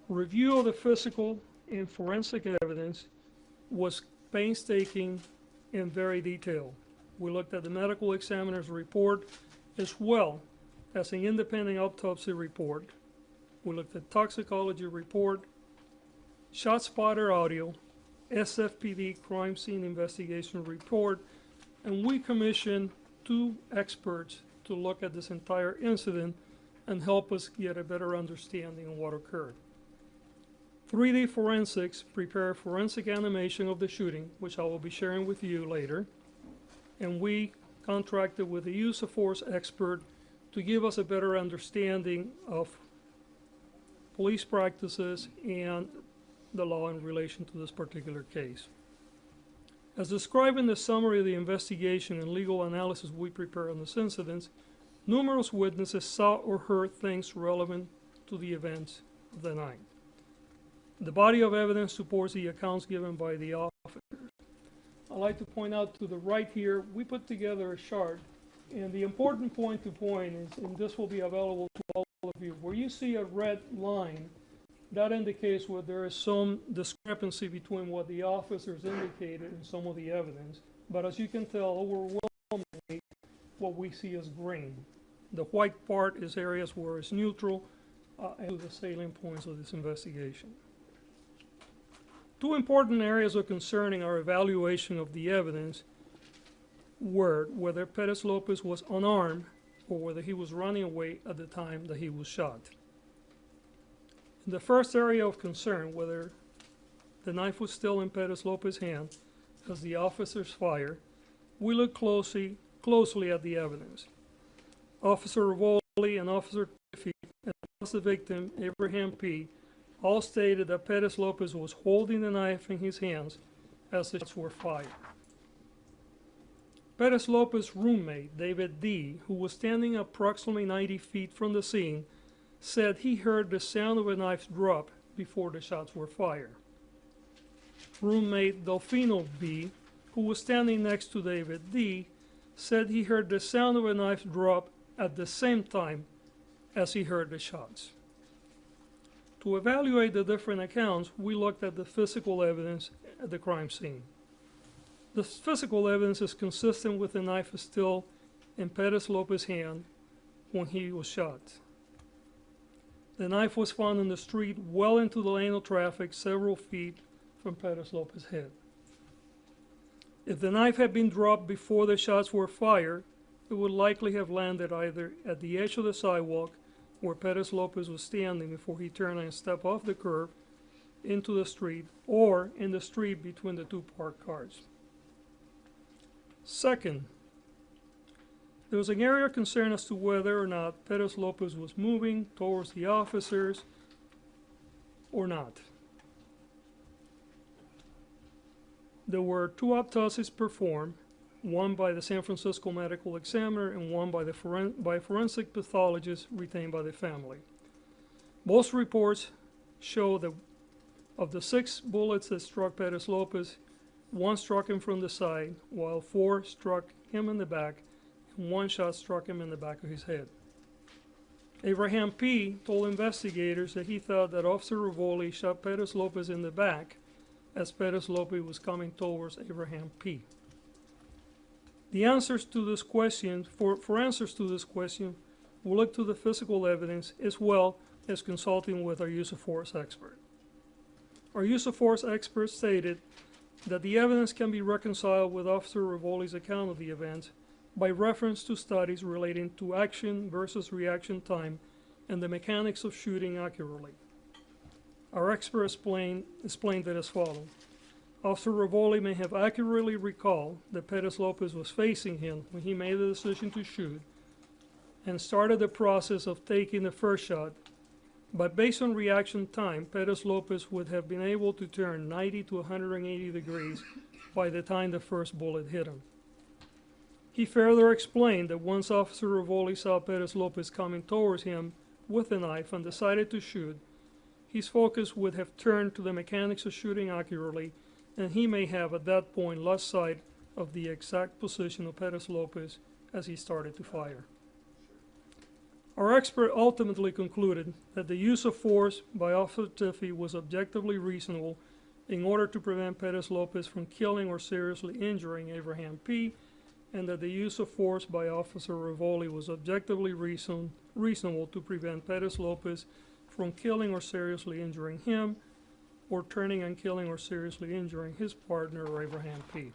Review of the physical and forensic evidence was painstaking and very detailed. We looked at the medical examiner's report as well as an independent autopsy report. We looked at toxicology report, shot spotter audio, SFPD crime scene investigation report, and we commissioned 2 experts to look at this entire incident and help us get a better understanding of what occurred. 3D Forensics prepared forensic animation of the shooting, which I will be sharing with you later, and we contracted with a use of force expert to give us a better understanding of police practices and the law in relation to this particular case. As described in the summary of the investigation and legal analysis we prepared on this incident, numerous witnesses saw or heard things relevant to the events of the night. The body of evidence supports the accounts given by the officers. I'd like to point out to the right here, we put together a chart, and the important point to point is, and this will be available to all of you, where you see a red line, that indicates where there is some discrepancy between what the officers indicated and some of the evidence. But as you can tell, overwhelmingly, what we see is green. The white part is areas where it's neutral, and the salient points of this investigation. 2 important areas of concern in our evaluation of the evidence were whether Perez-Lopez was unarmed or whether he was running away at the time that he was shot. In the first area of concern, whether the knife was still in Perez-Lopez's hand as the officers fired, we looked closely at the evidence. Officer Rivoli and Officer Tiffy, as well as the victim, Abraham P., all stated that Perez-Lopez was holding the knife in his hands as the shots were fired. Perez-Lopez's roommate, David D., who was standing approximately 90 feet from the scene, said he heard the sound of a knife drop before the shots were fired. Roommate Delfino B., who was standing next to David D., said he heard the sound of a knife drop at the same time as he heard the shots. To evaluate the different accounts, we looked at the physical evidence at the crime scene. The physical evidence is consistent with the knife still in Perez-Lopez's hand when he was shot. The knife was found in the street well into the lane of traffic, several feet from Perez-Lopez's head. If the knife had been dropped before the shots were fired, it would likely have landed either at the edge of the sidewalk where Perez-Lopez was standing before he turned and stepped off the curb into the street, or in the street between the 2 parked cars. Second, there was an area of concern as to whether or not Perez-Lopez was moving towards the officers or not. There were 2 autopsies performed, one by the San Francisco medical examiner and one by forensic pathologists retained by the family. Both reports show that of the 6 bullets that struck Perez-Lopez, 1 struck him from the side, while 4 struck him in the back, and 1 shot struck him in the back of his head. Abraham P. told investigators that he thought that Officer Rivoli shot Perez-Lopez in the back as Perez-Lopez was coming towards Abraham P. The answers to this question, for answers to this question, we'll look to the physical evidence as well as consulting with our use of force expert. Our use of force expert stated that the evidence can be reconciled with Officer Rivoli's account of the event by reference to studies relating to action versus reaction time and the mechanics of shooting accurately. Our expert explained it as follows. Officer Rivoli may have accurately recalled that Perez-Lopez was facing him when he made the decision to shoot and started the process of taking the first shot, but based on reaction time, Perez-Lopez would have been able to turn 90 to 180 degrees by the time the first bullet hit him. He further explained that once Officer Rivoli saw Perez-Lopez coming towards him with a knife and decided to shoot, his focus would have turned to the mechanics of shooting accurately, and he may have at that point lost sight of the exact position of Perez-Lopez as he started to fire. Our expert ultimately concluded that the use of force by Officer Tiffy was objectively reasonable in order to prevent Perez-Lopez from killing or seriously injuring Abraham P., and that the use of force by Officer Rivoli was objectively reasonable to prevent Perez-Lopez from killing or seriously injuring him, or turning and killing or seriously injuring his partner, Abraham P.